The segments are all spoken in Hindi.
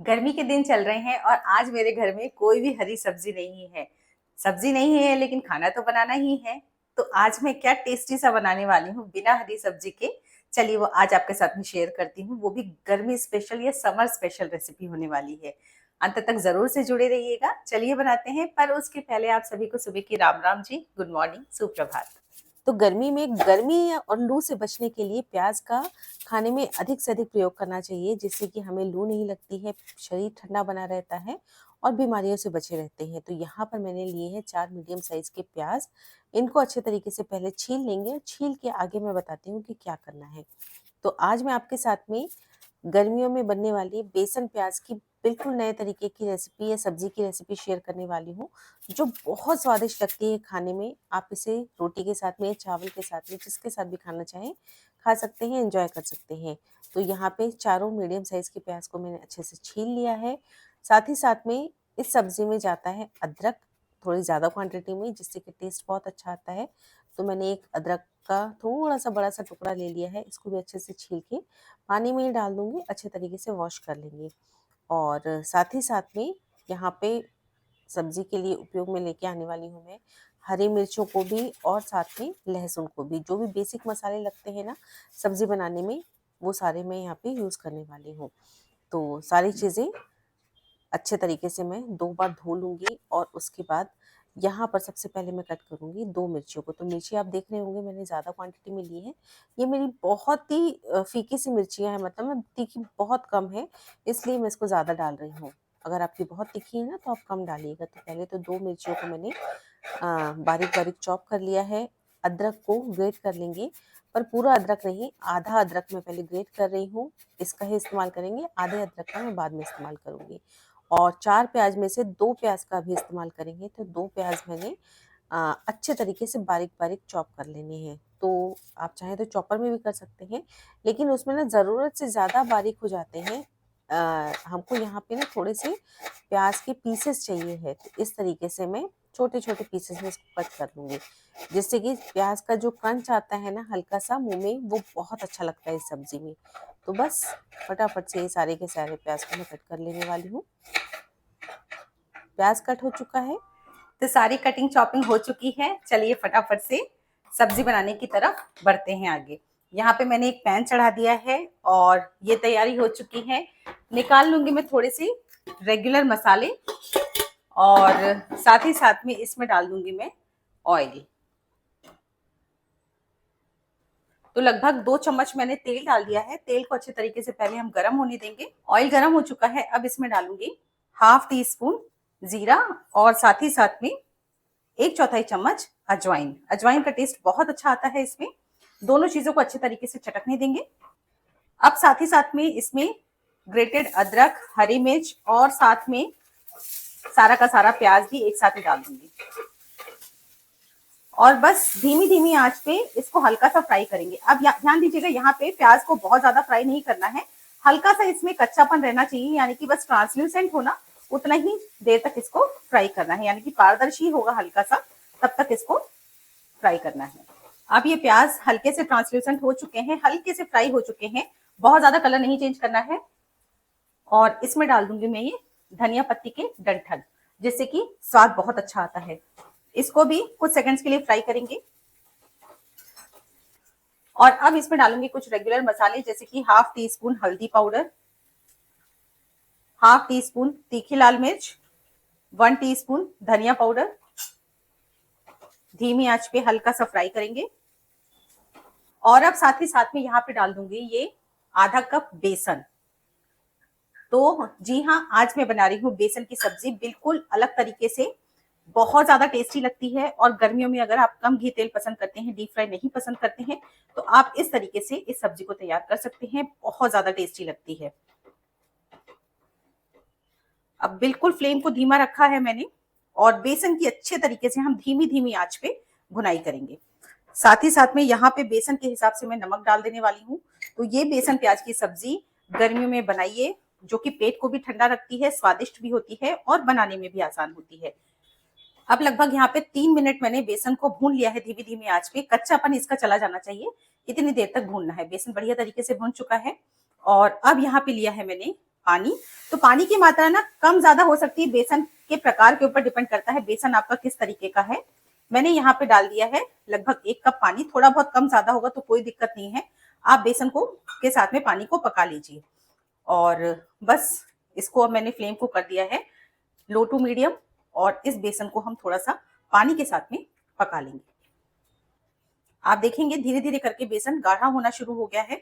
गर्मी के दिन चल रहे हैं और आज मेरे घर में कोई भी हरी सब्जी नहीं है। सब्जी नहीं है लेकिन खाना तो बनाना ही है। तो आज मैं क्या टेस्टी सा बनाने वाली हूँ बिना हरी सब्जी के। चलिए वो आज आपके साथ में शेयर करती हूँ, वो भी गर्मी स्पेशल या समर स्पेशल रेसिपी होने वाली है। अंत तक जरूर से जुड़े रहिएगा। चलिए बनाते हैं, पर उसके पहले आप सभी को सुबह की राम राम जी, गुड मॉर्निंग, सुप्रभात। तो गर्मी में गर्मी और लू से बचने के लिए प्याज का खाने में अधिक से अधिक प्रयोग करना चाहिए, जिससे कि हमें लू नहीं लगती है, शरीर ठंडा बना रहता है और बीमारियों से बचे रहते हैं। तो यहाँ पर मैंने लिए हैं 4 मीडियम साइज के प्याज। इनको अच्छे तरीके से पहले छील लेंगे और छील के आगे मैं बताती हूँ कि क्या करना है। तो आज मैं आपके साथ में गर्मियों में बनने वाली बेसन प्याज की बिल्कुल नए तरीके की रेसिपी या सब्जी की रेसिपी शेयर करने वाली हूँ, जो बहुत स्वादिष्ट लगती है खाने में। आप इसे रोटी के साथ में, चावल के साथ में, जिसके साथ भी खाना चाहें खा सकते हैं, एंजॉय कर सकते हैं। तो यहाँ पे चारों मीडियम साइज के प्याज को मैंने अच्छे से छील लिया है। साथ ही साथ में इस सब्जी में जाता है अदरक, थोड़ी ज़्यादा क्वांटिटी में, जिससे कि टेस्ट बहुत अच्छा आता है। तो मैंने एक अदरक का थोड़ा सा बड़ा सा टुकड़ा ले लिया है। इसको भी अच्छे से छील के पानी में ही डाल दूंगी, अच्छे तरीके से वॉश कर लेंगे। और साथ ही साथ में यहाँ पे सब्जी के लिए उपयोग में लेके आने वाली हूँ मैं हरी मिर्चों को भी, और साथ में लहसुन को भी। जो भी बेसिक मसाले लगते हैं ना सब्जी बनाने में, वो सारे मैं यहाँ पे यूज़ करने वाली हूँ। तो सारी चीज़ें अच्छे तरीके से मैं 2 बार धो लूँगी और उसके बाद यहाँ पर सबसे पहले मैं कट करूँगी 2 मिर्चियों को। तो मिर्ची आप देख रहे होंगे मैंने ज़्यादा क्वांटिटी में ली है। ये मेरी बहुत ही फीकी सी मिर्चियाँ हैं, मतलब ना तीखी बहुत कम है, इसलिए मैं इसको ज़्यादा डाल रही हूँ। अगर आपकी बहुत तीखी है ना तो आप कम डालिएगा। तो पहले तो 2 मिर्चियों को मैंने बारीक-बारीक चॉप कर लिया है। अदरक को ग्रेट कर लेंगे, पर पूरा अदरक नहीं, आधा अदरक मैं पहले ग्रेट कर रही हूँ, इसका ही इस्तेमाल करेंगे। आधे अदरक का मैं बाद में इस्तेमाल करूँगी। और 4 प्याज में से 2 प्याज का भी इस्तेमाल करेंगे। तो 2 प्याज मैंने अच्छे तरीके से बारीक-बारीक चॉप कर लेने हैं। तो आप चाहें तो चॉपर में भी कर सकते हैं, लेकिन उसमें ना ज़रूरत से ज़्यादा बारीक हो जाते हैं। हमको यहाँ पे ना थोड़े से प्याज के पीसेस चाहिए है, तो इस तरीके से मैं छोटे-छोटे पीसेस में इसको कट कर लूँगी, जिससे कि प्याज का जो क्रंच आता है ना हल्का-सा मुँह में, वो बहुत अच्छा लगता है इस सब्ज़ी में। तो बस फटाफट से ये सारे के सारे प्याज को मैं कट कर लेने वाली हूँ। प्याज कट हो चुका है, तो सारी कटिंग चॉपिंग हो चुकी है। चलिए फटाफट से सब्जी बनाने की तरफ बढ़ते हैं आगे। यहाँ पे मैंने एक पैन चढ़ा दिया है और ये तैयारी हो चुकी है। निकाल लूंगी मैं थोड़े से रेगुलर मसाले, और साथ ही साथ में इसमें डाल दूंगी मैं ऑयल। तो लगभग 2 चम्मच मैंने तेल डाल दिया है। तेल को अच्छे तरीके से पहले हम गर्म होने देंगे। ऑयल गर्म हो चुका है, अब इसमें डालूंगी हाफ टी स्पून जीरा, और साथ ही साथ में 1/4 चम्मच अजवाइन। अजवाइन का टेस्ट बहुत अच्छा आता है इसमें। दोनों चीजों को अच्छे तरीके से चटकने देंगे। अब साथ ही साथ में इसमें ग्रेटेड अदरक, हरी मिर्च और साथ में सारा का सारा प्याज भी एक साथ ही डाल दूंगी, और बस धीमी धीमी आंच पे इसको हल्का सा फ्राई करेंगे। अब ध्यान दीजिएगा, यहाँ पे प्याज को बहुत ज्यादा फ्राई नहीं करना है, हल्का सा इसमें कच्चापन रहना चाहिए, यानी कि बस ट्रांसल्यूसेंट होना, उतना ही देर तक इसको फ्राई करना है, यानी कि पारदर्शी होगा हल्का सा, तब तक इसको फ्राई करना है। अब ये प्याज हल्के से ट्रांसल्यूसेंट हो चुके हैं, हल्के से फ्राई हो चुके हैं, बहुत ज्यादा कलर नहीं चेंज करना है। और इसमें डाल दूंगी मैं ये धनिया पत्ती के डंठल, जिससे कि स्वाद बहुत अच्छा आता है। इसको भी कुछ सेकंड्स के लिए फ्राई करेंगे। और अब इसमें डालूंगी कुछ रेगुलर मसाले, जैसे कि हाफ टी स्पून हल्दी पाउडर, हाफ टी स्पून तीखी लाल मिर्च, 1 टीस्पून धनिया पाउडर। धीमी आंच पे हल्का सा फ्राई करेंगे। और अब साथ ही साथ में यहाँ पे डाल दूंगी ये आधा कप बेसन। तो जी हाँ, आज मैं बना रही हूँ बेसन की सब्जी बिल्कुल अलग तरीके से, बहुत ज्यादा टेस्टी लगती है। और गर्मियों में अगर आप कम घी तेल पसंद करते हैं, डीप फ्राई नहीं पसंद करते हैं, तो आप इस तरीके से इस सब्जी को तैयार कर सकते हैं, बहुत ज्यादा टेस्टी लगती है। अब बिल्कुल फ्लेम को धीमा रखा है मैंने, और बेसन की अच्छे तरीके से हम धीमी धीमी आंच पे भुनाई करेंगे। साथ ही साथ में यहाँ पे बेसन के हिसाब से मैं नमक डाल देने वाली हूँ। तो ये बेसन प्याज की सब्जी गर्मियों में बनाइए, जो कि पेट को भी ठंडा रखती है, स्वादिष्ट भी होती है और बनाने में भी आसान होती है। अब लगभग यहाँ पे 3 मिनट मैंने बेसन को भून लिया है धीमी धीमी आंच पे। कच्चापन इसका चला जाना चाहिए, इतनी देर तक भूनना है। बेसन बढ़िया तरीके से भून चुका है। और अब यहाँ पे लिया है मैंने पानी। तो पानी की मात्रा ना कम ज्यादा हो सकती है, बेसन के प्रकार के ऊपर डिपेंड करता है, बेसन आपका किस तरीके का है। मैंने यहाँ पे डाल दिया है लगभग 1 कप पानी, थोड़ा बहुत कम ज्यादा होगा तो कोई दिक्कत नहीं है। आप बेसन को के साथ में पानी को पका लीजिए। और बस इसको अब मैंने फ्लेम को कर दिया है लो टू मीडियम, और इस बेसन को हम थोड़ा सा पानी के साथ में पका लेंगे। आप देखेंगे धीरे धीरे करके बेसन गाढ़ा होना शुरू हो गया है।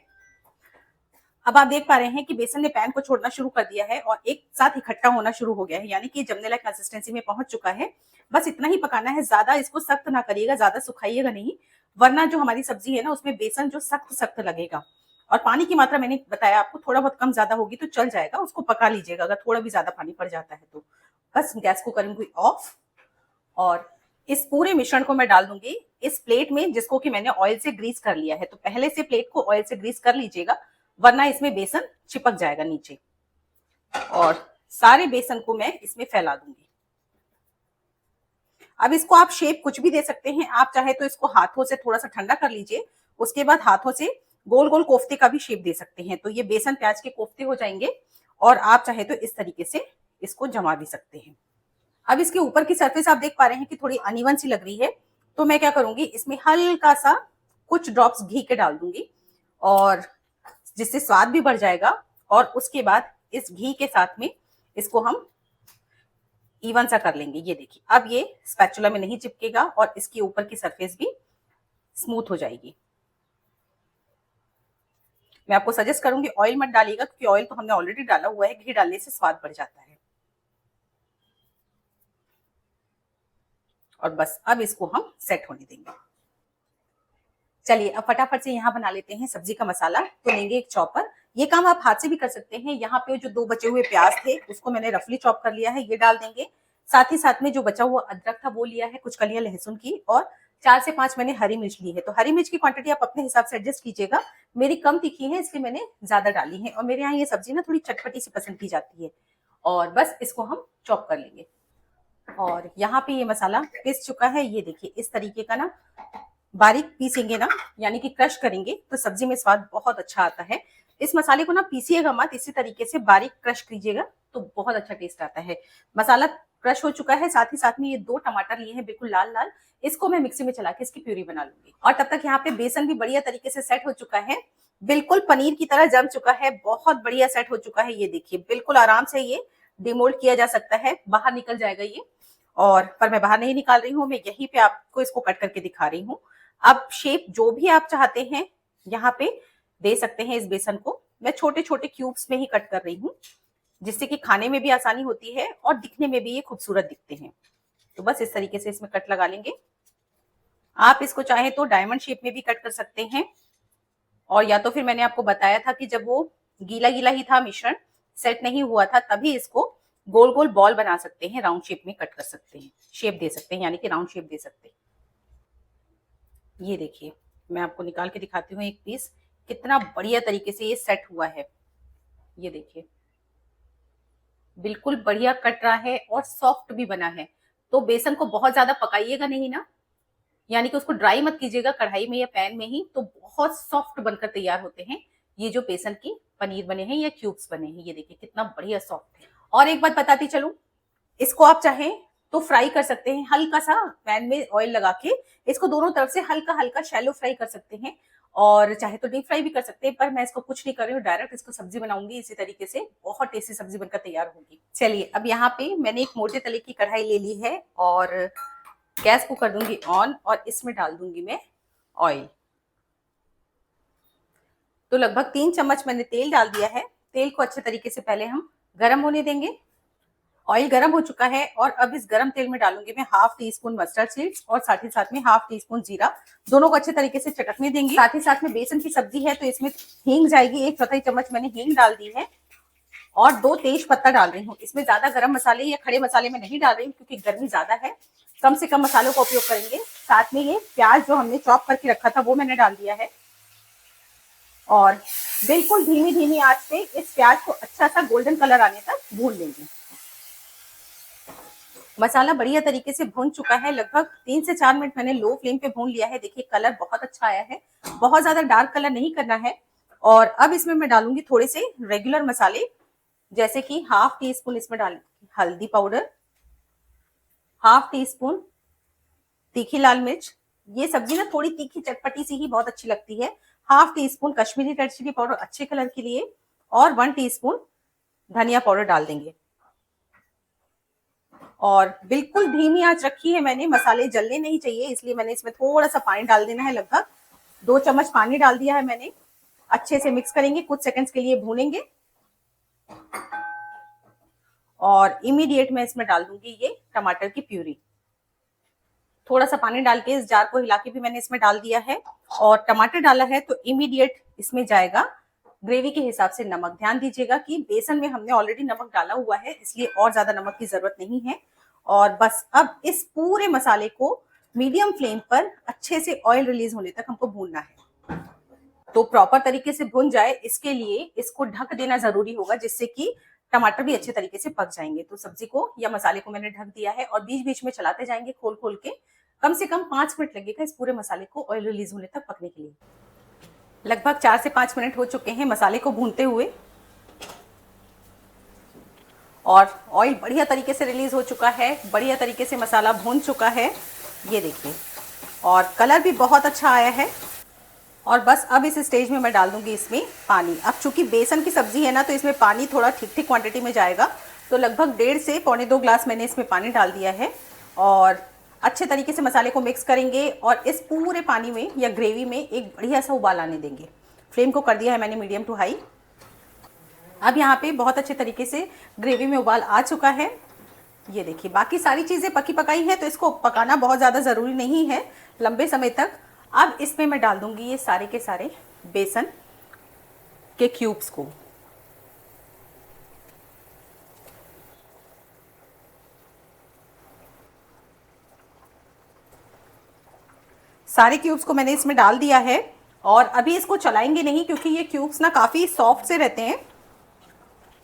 अब आप देख पा रहे हैं कि बेसन ने पैन को छोड़ना शुरू कर दिया है और एक साथ इकट्ठा होना शुरू हो गया है, यानी कि जमने लायक कंसिस्टेंसी में पहुंच चुका है। बस इतना ही पकाना है, ज्यादा इसको सख्त ना करिएगा, ज्यादा सुखाइएगा नहीं, वरना जो हमारी सब्जी है ना उसमें बेसन जो सख्त सख्त लगेगा। और पानी की मात्रा मैंने बताया आपको, थोड़ा बहुत कम ज्यादा होगी तो चल जाएगा, उसको पका लीजिएगा अगर थोड़ा भी ज्यादा पानी पड़ जाता है तो। बस गैस को करूंगी ऑफ, और इस पूरे मिश्रण को मैं डाल दूंगी इस प्लेट में जिसको कि मैंने ऑयल से ग्रीस कर लिया है। तो पहले से प्लेट को ऑयल से ग्रीस कर लीजिएगा, वरना इसमें बेसन चिपक जाएगा नीचे। और सारे बेसन को मैं इसमें फैला दूंगी। अब इसको आप शेप कुछ भी दे सकते हैं, आप चाहे तो इसको हाथों से थोड़ा सा ठंडा कर लीजिए, उसके बाद हाथों से गोल गोल कोफ्ते का भी शेप दे सकते हैं, तो ये बेसन प्याज के कोफ्ते हो जाएंगे। और आप चाहे तो इस तरीके से इसको जमा भी सकते हैं। अब इसके ऊपर की सरफेस आप देख पा रहे हैं कि थोड़ी अनइवन सी लग रही है, तो मैं क्या करूंगी, इसमें हल्का सा कुछ ड्रॉप्स घी के डाल दूंगी, और जिससे स्वाद भी बढ़ जाएगा। और उसके बाद इस घी के साथ में इसको हम इवन सा कर लेंगे। ये देखिए अब ये स्पैचुला में नहीं चिपकेगा और इसके ऊपर की सरफेस भी स्मूथ हो जाएगी। मैं आपको सजेस्ट करूंगी ऑयल मत डालिएगा, क्योंकि ऑयल तो हमने ऑलरेडी डाला हुआ है, घी डालने से स्वाद बढ़ जाता है। और बस अब इसको हम सेट होने देंगे। चलिए अब फटाफट से यहाँ बना लेते हैं सब्जी का मसाला। तो लेंगे एक चॉपर, ये काम आप हाथ से भी कर सकते हैं। यहाँ पे जो 2 बचे हुए प्याज थे उसको मैंने रफली चॉप कर लिया है, ये डाल देंगे। साथ ही साथ में जो बचा हुआ अदरक था वो लिया है, कुछ कलियां लहसुन की, और 4 से 5 मैंने हरी मिर्च ली है। तो हरी मिर्च की क्वांटिटी आप अपने हिसाब से एडजस्ट कीजिएगा, मेरी कम तीखी है इसलिए मैंने ज्यादा डाली है। और मेरे यहाँ ये सब्जी ना थोड़ी चटपटी सी पसंद की जाती है। और बस इसको हम चॉप कर लेंगे। और यहाँ पे ये मसाला पिस चुका है, ये देखिए इस तरीके का ना बारीक पीसेंगे ना, यानी कि क्रश करेंगे, तो सब्जी में स्वाद बहुत अच्छा आता है। इस मसाले को ना पीसिएगा मत, इसी तरीके से बारीक क्रश कीजिएगा तो बहुत अच्छा टेस्ट आता है। मसाला क्रश हो चुका है, साथ ही साथ में ये 2 टमाटर लिए हैं बिल्कुल लाल लाल, इसको मैं मिक्सी में चला के इसकी प्यूरी बना लूंगी। और तब तक यहाँ पे बेसन भी बढ़िया तरीके से सेट हो चुका है, बिल्कुल पनीर की तरह जम चुका है, बहुत बढ़िया सेट हो चुका है। ये देखिए बिल्कुल आराम से ये डिमोल्ड किया जा सकता है, बाहर निकल जाएगा ये। और पर मैं बाहर नहीं निकाल रही हूँ, मैं यहीं पे आपको इसको कट करके दिखा रही हूँ। अब शेप जो भी आप चाहते हैं यहाँ पे दे सकते हैं। इस बेसन को मैं छोटे छोटे क्यूब्स में ही कट कर रही हूँ, जिससे कि खाने में भी आसानी होती है और दिखने में भी ये खूबसूरत दिखते हैं। तो बस इस तरीके से इसमें कट लगा लेंगे। आप इसको चाहे तो डायमंड शेप में भी कट कर सकते हैं, और या तो फिर मैंने आपको बताया था कि जब वो गीला गीला ही था, मिश्रण सेट नहीं हुआ था, तभी इसको गोल गोल बॉल बना सकते हैं, राउंड शेप में कट कर सकते हैं, शेप दे सकते हैं, यानी कि राउंड शेप दे सकते हैं। ये देखिए मैं आपको निकाल के दिखाती हूँ एक पीस, कितना बढ़िया तरीके से ये सेट हुआ है। ये देखिए बिल्कुल बढ़िया कट रहा है और सॉफ्ट भी बना है। तो बेसन को बहुत ज्यादा पकाइएगा नहीं ना, यानी कि उसको ड्राई मत कीजिएगा कढ़ाई में या पैन में ही, तो बहुत सॉफ्ट बनकर तैयार होते हैं ये जो बेसन की पनीर बने हैं या क्यूब्स बने हैं। ये देखिए कितना बढ़िया सॉफ्ट है। और एक बात बताती चलूं, इसको आप चाहें तो फ्राई कर सकते हैं, हल्का सा पैन में ऑयल लगा के इसको दोनों तरफ से हल्का हल्का शैलो फ्राई कर सकते हैं, और चाहे तो डीप फ्राई भी कर सकते हैं। पर मैं इसको कुछ नहीं कर रही हूँ, डायरेक्ट इसको सब्जी बनाऊंगी, इसी तरीके से बहुत टेस्टी सब्जी बनकर तैयार होगी। चलिए अब यहाँ पे मैंने एक मोटे तले की कढ़ाई ले ली है, और गैस को कर दूंगी ऑन, और इसमें डाल दूंगी मैं ऑयल। तो लगभग 3 चम्मच मैंने तेल डाल दिया है। तेल को अच्छे तरीके से पहले हम गर्म होने देंगे। ऑयल गर्म हो चुका है, और अब इस गर्म तेल में डालूंगी मैं half tea spoon mustard seeds, और साथ ही साथ में हाफ टी स्पून जीरा। दोनों को अच्छे तरीके से चटकने देंगे। साथ ही साथ में बेसन की सब्जी है तो इसमें हींग जाएगी, 1/4 चम्मच मैंने हींग डाल दी है, और 2 तेज पत्ता डाल रही हूँ। इसमें ज्यादा गर्म मसाले या खड़े मसाले में नहीं डाल रही हूँ, क्योंकि गर्मी ज्यादा है, कम से कम मसालों का उपयोग करेंगे। साथ में ये प्याज जो हमने चॉप करके रखा था वो मैंने डाल दिया है, और बिल्कुल धीमी धीमी आंच पे इस प्याज को अच्छा सा गोल्डन कलर आने तक भून लेंगे। मसाला बढ़िया तरीके से भून चुका है, लगभग 3 से 4 मिनट मैंने लो फ्लेम पे भून लिया है। देखिए कलर बहुत अच्छा आया है, बहुत ज्यादा डार्क कलर नहीं करना है। और अब इसमें मैं डालूंगी थोड़े से रेगुलर मसाले, जैसे कि हाफ टी स्पून इसमें डाल हल्दी पाउडर, हाफ टी स्पून तीखी लाल मिर्च, ये सब्जी ना थोड़ी तीखी चटपटी सी ही बहुत अच्छी लगती है। Half teaspoon Kashmiri red chili powder अच्छे कलर के लिए, और 1 टीस्पून धनिया पाउडर डाल देंगे। और बिल्कुल धीमी आंच रखी है मैंने, मसाले जलने नहीं चाहिए, इसलिए मैंने इसमें थोड़ा सा पानी डाल देना है, लगभग 2 चम्मच पानी डाल दिया है मैंने। अच्छे से मिक्स करेंगे, कुछ सेकंड्स के लिए भूनेंगे, और इमीडिएट मैं इसमें डाल दूंगी ये टमाटर की प्यूरी। थोड़ा सा पानी डाल के इस जार को हिला के भी मैंने इसमें डाल दिया है, और टमाटर डाला है तो इमीडिएट इसमें जाएगा ग्रेवी के हिसाब से नमक। ध्यान दीजिएगा कि बेसन में हमने ऑलरेडी नमक डाला हुआ है, इसलिए और ज्यादा नमक की जरूरत नहीं है। और बस अब इस पूरे मसाले को मीडियम फ्लेम पर अच्छे से ऑयल रिलीज होने तक हमको भूनना है। तो प्रॉपर तरीके से भुन जाए इसके लिए इसको ढक देना जरूरी होगा, जिससे कि टमाटर भी अच्छे तरीके से पक जाएंगे। तो सब्जी को या मसाले को मैंने ढक दिया है, और बीच बीच में चलाते जाएंगे खोल खोल के। कम से कम 5 मिनट लगेगा इस पूरे मसाले को ऑयल रिलीज होने तक पकने के लिए। लगभग 4 से 5 मिनट हो चुके हैं मसाले को भूनते हुए, और ऑयल बढ़िया तरीके से रिलीज हो चुका है, बढ़िया तरीके से मसाला भून चुका है, ये देखिए, और कलर भी बहुत अच्छा आया है। और बस अब इस स्टेज में मैं डाल दूंगी इसमें पानी। अब चूंकि बेसन की सब्जी है ना, तो इसमें पानी थोड़ा ठीक ठीक क्वांटिटी में जाएगा, तो लगभग 1.5 से पौने 2 ग्लास मैंने इसमें पानी डाल दिया है। और अच्छे तरीके से मसाले को मिक्स करेंगे, और इस पूरे पानी में या ग्रेवी में एक बढ़िया सा उबाल आने देंगे। फ्लेम को कर दिया है मैंने मीडियम टू हाई। अब यहाँ पे बहुत अच्छे तरीके से ग्रेवी में उबाल आ चुका है, ये देखिए। बाकी सारी चीज़ें पकी पकाई हैं, तो इसको पकाना बहुत ज़्यादा ज़रूरी नहीं है लंबे समय तक। अब इसमें मैं डाल दूंगी ये सारे के सारे बेसन के क्यूब्स को। सारे क्यूब्स को मैंने इसमें डाल दिया है, और अभी इसको चलाएंगे नहीं, क्योंकि ये क्यूब्स ना काफ़ी सॉफ्ट से रहते हैं।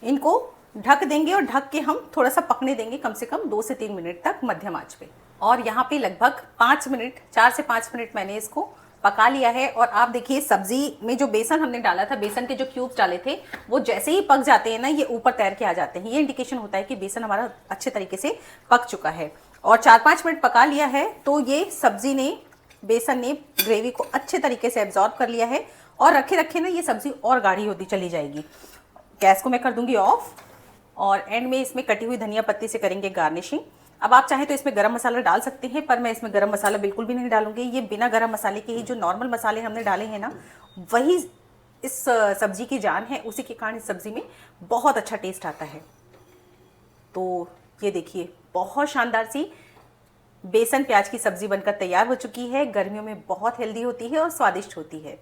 इनको ढक देंगे, और ढक के हम थोड़ा सा पकने देंगे, कम से कम 2 से 3 मिनट तक मध्यम आंच पे। और यहाँ पे लगभग 5 मिनट, 4 से 5 मिनट मैंने इसको पका लिया है। और आप देखिए सब्जी में जो बेसन हमने डाला था, बेसन के जो क्यूब्स डाले थे, वो जैसे ही पक जाते हैं ना, ये ऊपर तैर के आ जाते हैं। ये इंडिकेशन होता है कि बेसन हमारा अच्छे तरीके से पक चुका है। और 4-5 मिनट पका लिया है, तो ये सब्जी ने, बेसन ने ग्रेवी को अच्छे तरीके से एब्जॉर्ब कर लिया है, और रखे रखे ना ये सब्जी और गाढ़ी होती चली जाएगी। गैस को मैं कर दूंगी ऑफ, और एंड में इसमें कटी हुई धनिया पत्ती से करेंगे गार्निशिंग। अब आप चाहें तो इसमें गरम मसाला डाल सकते हैं, पर मैं इसमें गरम मसाला बिल्कुल भी नहीं डालूंगी। ये बिना गरम मसाले के ही जो नॉर्मल मसाले हमने डाले हैं ना, वही इस सब्जी की जान है। उसी के कारण इस सब्जी में बहुत अच्छा टेस्ट आता है। तो ये देखिए, बहुत शानदार सी बेसन प्याज की सब्जी बनकर तैयार हो चुकी है। गर्मियों में बहुत हेल्दी होती है और स्वादिष्ट होती है।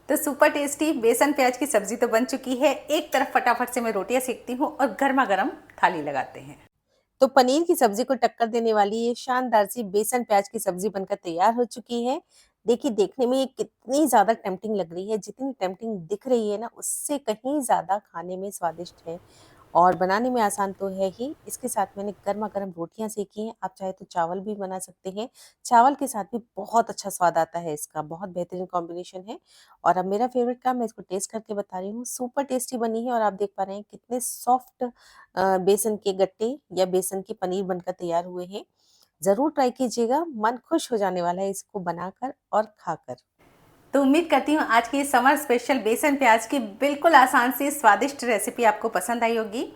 तो सुपर टेस्टी बेसन प्याज की सब्जी तो बन चुकी है। एक तरफ फटाफट से मैं रोटियां सेकती हूँ, और गर्मा गर्म थाली लगाते हैं। तो पनीर की सब्जी को टक्कर देने वाली ये शानदार सी बेसन प्याज की सब्जी बनकर तैयार हो चुकी है। देखिए, देखने में ये कितनी ज्यादा टेम्पटिंग लग रही है। जितनी टेम्पटिंग दिख रही है ना, उससे कहीं ज्यादा खाने में स्वादिष्ट है, और बनाने में आसान तो है ही। इसके साथ मैंने गर्मा गर्म रोटियां सेकी हैं। आप चाहे तो चावल भी बना सकते हैं, चावल के साथ भी बहुत अच्छा स्वाद आता है इसका, बहुत बेहतरीन कॉम्बिनेशन है। और अब मेरा फेवरेट काम, मैं इसको टेस्ट करके बता रही हूँ। सुपर टेस्टी बनी है, और आप देख पा रहे हैं कितने सॉफ्ट बेसन के गट्टे या बेसन के पनीर बनकर तैयार हुए हैं। जरूर ट्राई कीजिएगा, मन खुश हो जाने वाला है इसको बनाकर और खाकर। तो उम्मीद करती हूँ आज की समर स्पेशल बेसन प्याज की बिल्कुल आसान सी स्वादिष्ट रेसिपी आपको पसंद आई होगी।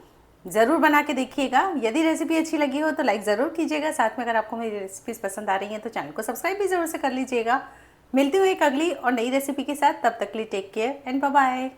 ज़रूर बना के देखिएगा। यदि रेसिपी अच्छी लगी हो तो लाइक ज़रूर कीजिएगा। साथ में अगर आपको मेरी रेसिपीज़ पसंद आ रही हैं तो चैनल को सब्सक्राइब भी ज़रूर से कर लीजिएगा। मिलती हूँ एक अगली और नई रेसिपी के साथ। तब तक के लिए take care and bye bye.